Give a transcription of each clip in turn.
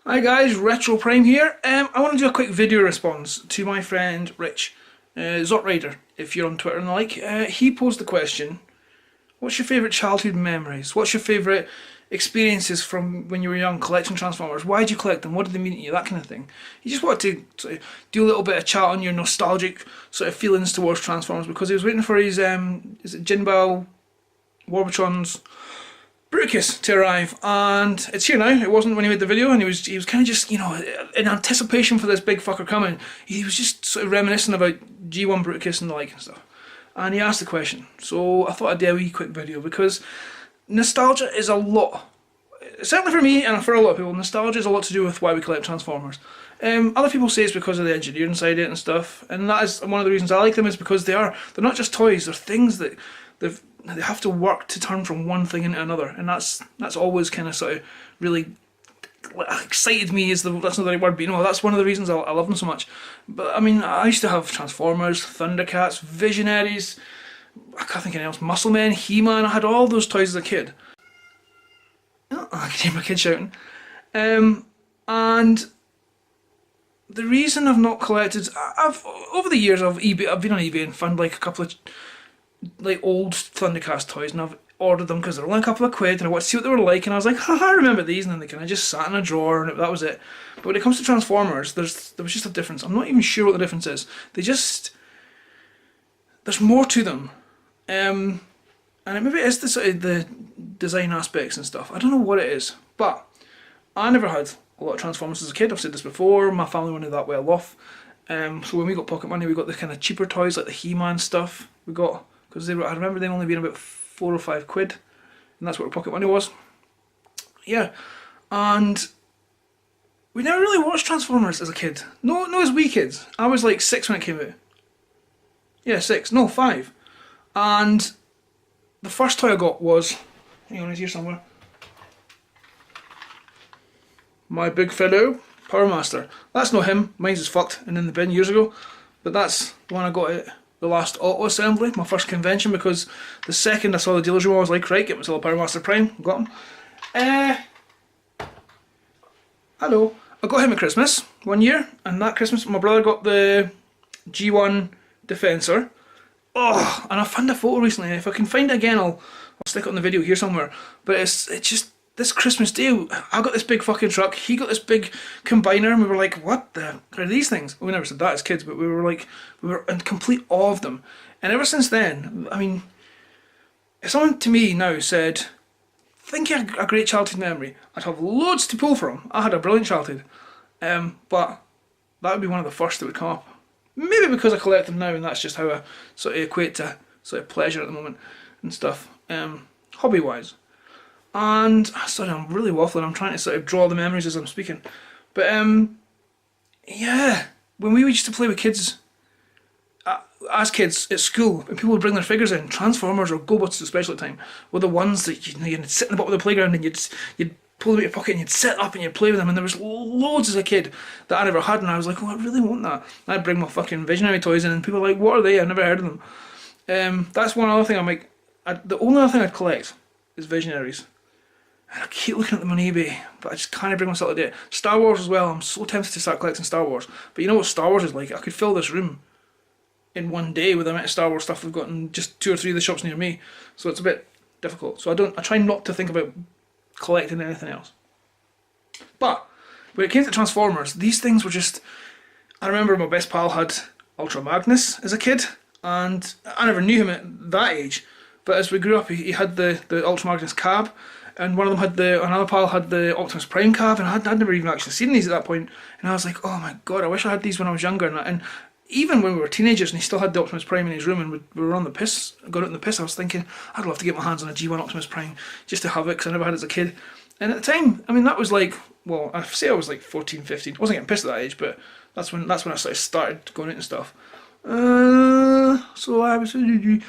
Hi guys, Retro Prime here. I want to do a quick video response to my friend Rich, Xortrider, if you're on Twitter and the like. He posed the question, what's your favourite childhood memories? What's your favourite experiences from when you were young collecting Transformers? Why did you collect them? What did they mean to you? That kind of thing. He just wanted to sort of do a little bit of chat on your nostalgic sort of feelings towards Transformers because he was waiting for his, is it Jinbao Warbotron's Bruticus to arrive, and it's here now. It wasn't when he made the video, and he was kind of just, you know, in anticipation for this big fucker coming. He was just sort of reminiscing about G1 Bruticus and the like and stuff. And he asked the question, so I thought I'd do a wee quick video because nostalgia is a lot. Certainly for me and for a lot of people, nostalgia is a lot to do with why we collect Transformers. Other people say it's because of the engineering side of it and stuff, and that is one of the reasons I like them, is because they're not just toys, they're things that they have to work to turn from one thing into another, and that's always kind of sort of really excited me. That's not the right word, but you know, that's one of the reasons I love them so much. But I mean, I used to have Transformers, Thundercats, Visionaries, I can't think of anything else, Muscle Men, He-Man. I had all those toys as a kid. Oh, I can hear my kid shouting. And the reason I've not collected, over the years I've been on eBay and found like a couple of like old Thundercats toys, and I've ordered them because they're only a couple of quid, and I wanted to see what they were like, and I was like, haha, I remember these, and then they kind of just sat in a drawer, and that was it. But when it comes to Transformers, there was just a difference. I'm not even sure what the difference is. There's more to them, and maybe it is the sort of the design aspects and stuff. I don't know what it is, but I never had a lot of Transformers as a kid. I've said this before. My family wasn't that well off, so when we got pocket money, we got the kind of cheaper toys like the He-Man stuff. We got, because I remember them only being about 4 or 5 quid, and that's what our pocket money was. Yeah, and we never really watched Transformers as a kid. No, as wee kids. I was like 6 when it came out. Yeah, 6. No, 5. And the first toy I got was, hang on, it's here somewhere, my big fellow Power Master. That's not him. Mine's is fucked and in the bin years ago, but that's the one I got at the last auto assembly, my first convention, because the second I saw the dealer's room I was like, right, get myself a Power Master Prime. Got him. Hello. I got him at Christmas one year, and that Christmas my brother got the G1 Defensor. Oh, and I found a photo recently, and if I can find it again I'll stick it on the video here somewhere. But it's just this Christmas day, I got this big fucking truck, he got this big combiner, and we were like, what the are these things? We never said that as kids, but we were in complete awe of them. And ever since then, I mean, if someone to me now said, think you had a great childhood memory, I'd have loads to pull from. I had a brilliant childhood. But that would be one of the first that would come up. Maybe because I collect them now, and that's just how I sort of equate to sort of pleasure at the moment and stuff, hobby wise. And sorry, I'm really waffling. I'm trying to sort of draw the memories as I'm speaking. But yeah, when we used to play with kids, as kids at school, and people would bring their figures in, Transformers or GoBots especially at the time, were the ones that you'd sit in the bottom of the playground and you'd pull them out of your pocket and you'd sit up and you'd play with them. And there was loads as a kid that I never had, and I was like, oh, I really want that. And I'd bring my fucking Visionary toys in, and people were like, what are they? I've never heard of them. That's one other thing the only other thing I'd collect is Visionaries. And I keep looking at them on eBay, but I just can't bring myself to do it. Star Wars as well, I'm so tempted to start collecting Star Wars. But you know what Star Wars is like? I could fill this room in one day with the amount of Star Wars stuff we've got in just 2 or 3 of the shops near me. So it's a bit difficult. So I try not to think about collecting anything else. But when it came to Transformers, these things were just, I remember my best pal had Ultra Magnus as a kid, and I never knew him at that age. But as we grew up, he had the Ultra Magnus cab, and one of them had another pal had the Optimus Prime cab, and I'd never even actually seen these at that point. And I was like, oh my god, I wish I had these when I was younger. And even when we were teenagers and he still had the Optimus Prime in his room and we were on the piss, got it in the piss, I was thinking, I'd love to get my hands on a G1 Optimus Prime just to have it, because I never had it as a kid. And at the time, I mean, that was like, well, I say I was like 14, 15. I wasn't getting pissed at that age, but that's when I sort of started going out and stuff. So I was,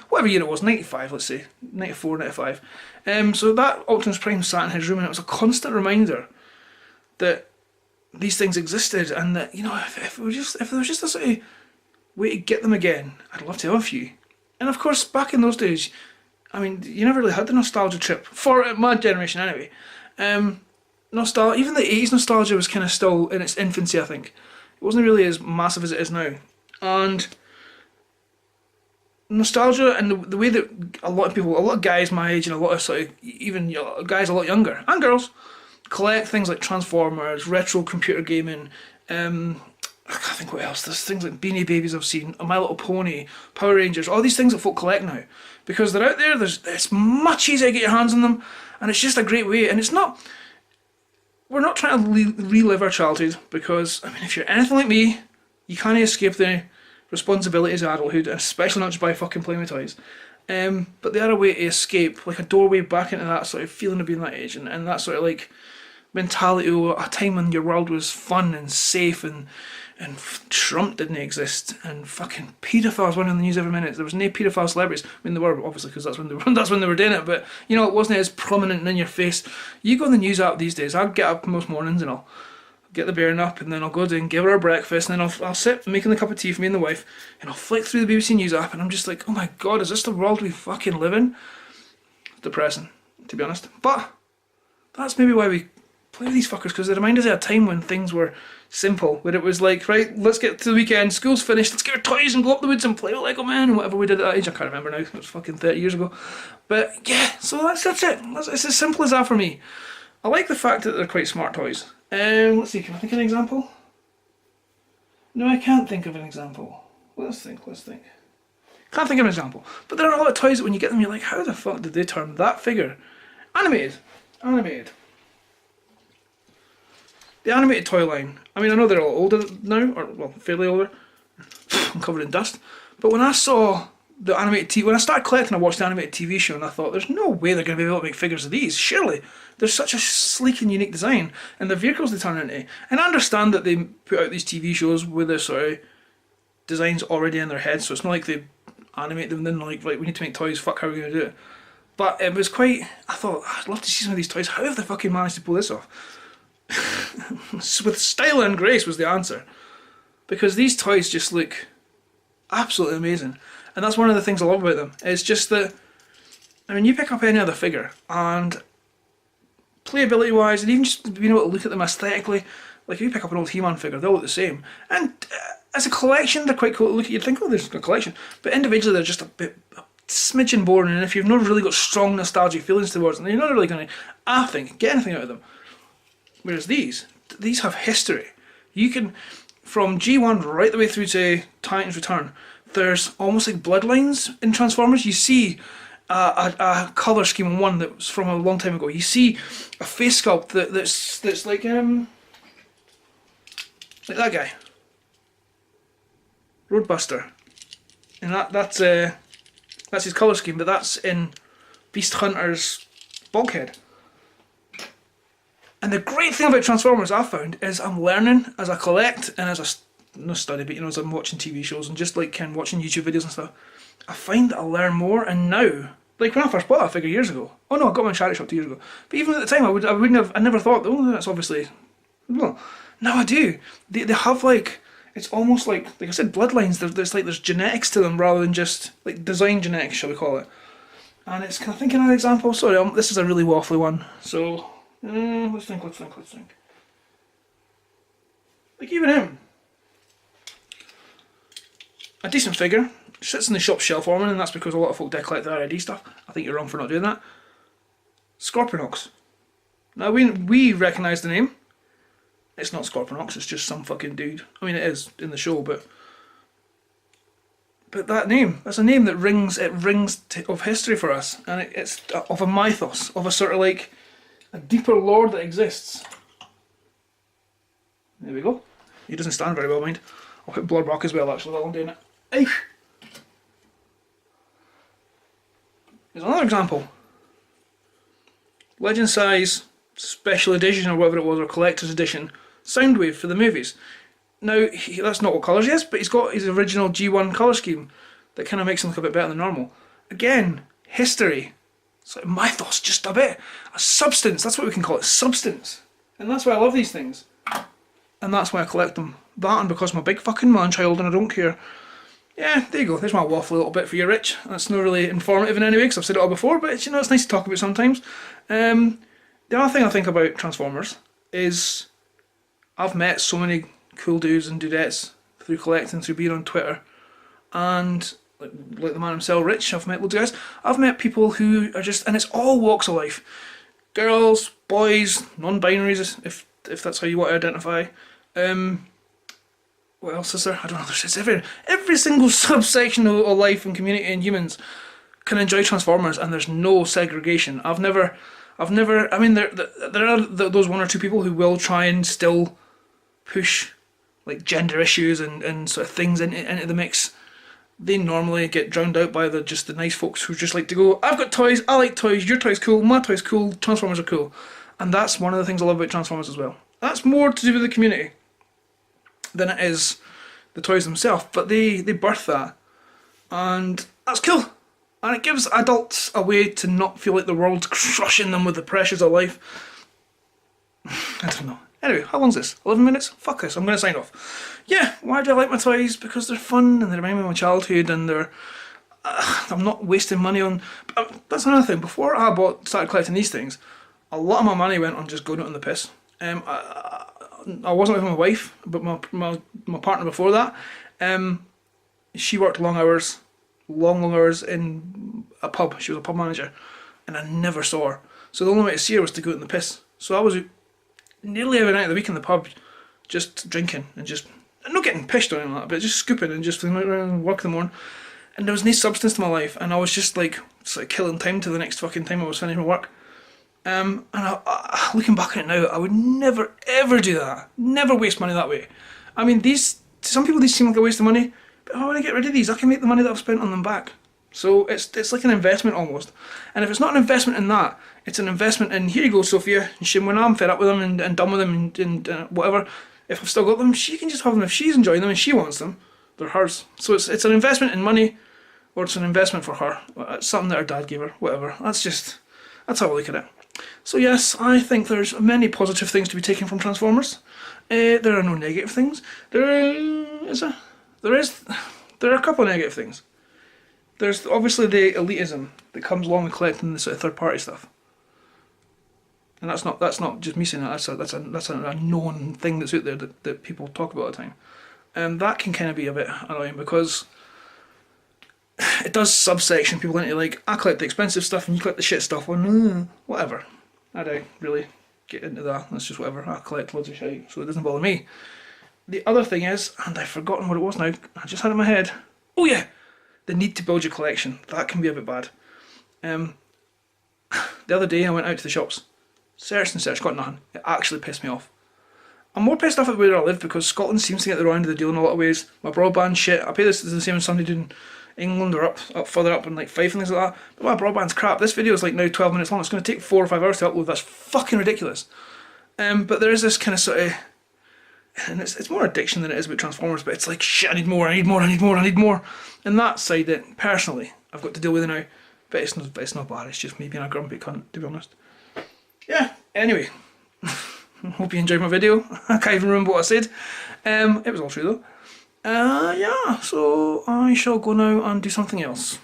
whatever year it was, 95, let's say, 94, 95. So that Optimus Prime sat in his room, and it was a constant reminder that these things existed, and that, you know, if there was just a sort of way to get them again, I'd love to have a few. And of course, back in those days, I mean, you never really had the nostalgia trip, for my generation anyway. nostalgia, even the 80s nostalgia was kind of still in its infancy, I think. It wasn't really as massive as it is now. And nostalgia and the way that a lot of people, a lot of guys my age and a lot of sort of, even guys a lot younger, and girls, collect things like Transformers, retro computer gaming, I can't think what else. There's things like Beanie Babies I've seen, My Little Pony, Power Rangers, all these things that folk collect now. Because they're out there, it's much easier to get your hands on them, and it's just a great way. And it's not, we're not trying to relive our childhood, because, I mean, if you're anything like me, you can't escape the responsibilities of adulthood, especially not just by fucking playing with toys. But the other way to escape, like a doorway back into that sort of feeling of being that age, and that sort of like mentality of a time when your world was fun and safe, and Trump didn't exist, and fucking paedophiles weren't in the news every minute. There was no paedophile celebrities. I mean, there were, obviously, because that's when they were doing it, but, you know, it wasn't as prominent and in your face. You go on the news app these days, I'll get up most mornings and I'll get the bairn up, and then I'll go down and give her breakfast, and then I'll sit making the cup of tea for me and the wife, and I'll flick through the BBC News app, and I'm just like, oh my god, is this the world we fucking live in? It's depressing, to be honest. But that's maybe why we play with these fuckers, because they remind us of a time when things were simple, where it was like, right, let's get to the weekend, school's finished, let's get our toys and go up the woods and play with Lego Man, and whatever we did at that age. I can't remember now, it was fucking 30 years ago. But yeah, so that's it. It's as simple as that for me. I like the fact that they're quite smart toys. Let's see, can I think of an example? No, I can't think of an example. Let's think. Can't think of an example. But there are a lot of toys that when you get them, you're like, how the fuck did they turn that figure? Animated. The animated toy line. I mean, I know they're all older now, or, well, fairly older. I'm covered in dust. But when I saw the animated TV, when I started collecting, I watched the animated TV show, and I thought, there's no way they're going to be able to make figures of these, surely. They're such a sleek and unique design, and the vehicles they turn into. And I understand that they put out these TV shows with their sort of designs already in their head, so it's not like they animate them and then like, right, we need to make toys, fuck, how are we going to do it? But it was quite, I thought, I'd love to see some of these toys. How have they fucking managed to pull this off? With style and grace was the answer. Because these toys just look absolutely amazing. And that's one of the things I love about them. It's just that, I mean, you pick up any other figure, and playability wise, and even just being able to look at them aesthetically, like if you pick up an old He-Man figure, they all look the same. And as a collection, they're quite cool to look at. You'd think, oh, there's a collection. But individually, they're just a smidgen boring, and if you've not really got strong nostalgic feelings towards them, you're not really going to, I think, get anything out of them. Whereas these have history. You can, from G1 right the way through to Titan's Return, there's almost like bloodlines in Transformers. You see a colour scheme on one that was from a long time ago. You see a face sculpt that's like that guy, Roadbuster, and that's his colour scheme. But that's in Beast Hunter's Bulkhead. And the great thing about Transformers I found is I'm learning as I collect and as I no study, but you know, as I'm watching TV shows and just like kind of watching YouTube videos and stuff, I find that I learn more. And now, like when I first bought that figure years ago, oh no, I got my charity shop 2 years ago. But even at the time, I never thought, oh, that's obviously, well, now I do. They have like, it's almost like I said, bloodlines. There's genetics to them rather than just like design genetics, shall we call it? And it's, can I think of an example? Sorry, this is a really waffly one. So. Let's think. Like even him. A decent figure. Sits in the shop shelf warming, and that's because a lot of folk did collect the R.I.D. stuff. I think you're wrong for not doing that. Scorponok. Now we recognise the name. It's not Scorponok, it's just some fucking dude. I mean, it is in the show, but that name, that's a name that rings of history for us, and it's of a mythos, of a sort of like a deeper lore that exists. There we go. He doesn't stand very well, mind. I'll put Blood Rock as well, actually, while I'm doing it. Eesh. Here's another example. Legend size special edition, or whatever it was, or collector's edition, Soundwave for the movies. Now, that's not what colours he is, but he's got his original G1 colour scheme that kind of makes him look a bit better than normal. Again, history. It's like mythos, just a bit. A substance, that's what we can call it, substance. And that's why I love these things. And that's why I collect them. That and because I'm a big fucking man-child and I don't care. Yeah, there you go, there's my waffle a little bit for you, Rich. That's not really informative in any way, because I've said it all before, but it's, you know, it's nice to talk about sometimes. The other thing I think about Transformers is I've met so many cool dudes and dudettes through collecting, through being on Twitter, and like the man himself, Rich, I've met loads of guys. I've met people who are just, and it's all walks of life. Girls, boys, non-binaries, if that's how you want to identify. What else is there? I don't know. There's every single subsection of life and community and humans can enjoy Transformers, and there's no segregation. I've never. I mean, there are those one or two people who will try and still push like gender issues and sort of things into the mix. They normally get drowned out by the nice folks who just like to go, I've got toys, I like toys, your toy's cool, my toy's cool, Transformers are cool. And that's one of the things I love about Transformers as well. That's more to do with the community than it is the toys themselves, but they birth that, and that's cool. And it gives adults a way to not feel like the world's crushing them with the pressures of life. I don't know. Anyway, how long's this? 11 minutes? Fuck this, I'm going to sign off. Yeah, why do I like my toys? Because they're fun and they remind me of my childhood, and they're... I'm not wasting money on... That's another thing. Before I started collecting these things, a lot of my money went on just going out on the piss. I wasn't with my wife, but my partner before that, she worked long hours in a pub. She was a pub manager, and I never saw her. So the only way to see her was to go out in the piss. So I was nearly every night of the week in the pub, just drinking and just not getting pissed or anything like that, but just scooping and just around and work in the morning. And there was no substance to my life, and I was just like killing time to the next fucking time I was finishing work. And looking back on it now, I would never ever do that. Never waste money that way. I mean, to some people these seem like a waste of money, but if I want to get rid of these, I can make the money that I've spent on them back. So it's like an investment almost. And if it's not an investment in that, it's an investment in, here you go, Sophia, and when I'm fed up with them and done with them and whatever, if I've still got them, she can just have them. If she's enjoying them and she wants them, they're hers. So it's an investment in money, or it's an investment for her. It's something that her dad gave her, whatever. That's how I look at it. So yes, I think there's many positive things to be taken from Transformers. There are no negative things. There are a couple of negative things. There's obviously the elitism that comes along with collecting the sort of third-party stuff, and that's not just me saying that. That's a known thing that's out there that people talk about all the time, and that can kind of be a bit annoying because it does subsection people into like, I collect the expensive stuff and you collect the shit stuff. Well, whatever. I don't really get into that. That's just whatever. I collect loads of shit, so it doesn't bother me. The other thing is, and I've forgotten what it was now. I just had it in my head. Oh yeah. The need to build your collection. That can be a bit bad. The other day I went out to the shops, searched and searched, got nothing. It actually pissed me off. I'm more pissed off at where I live because Scotland seems to get the wrong end of the deal in a lot of ways. My broadband shit, I pay this the same as somebody doing England or up further up in like Fife and things like that. But my broadband's crap. This video is like now 12 minutes long. It's going to take 4 or 5 hours to upload. That's fucking ridiculous. But there is this kind of sort of, and it's more addiction than it is about Transformers, but it's like, shit, I need more. And that side that, personally, I've got to deal with it now. But it's not bad, it's just me being a grumpy cunt, to be honest. Yeah, anyway. Hope you enjoyed my video. I can't even remember what I said. It was all true though. Yeah, so I shall go now and do something else.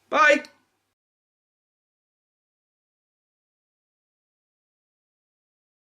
Bye!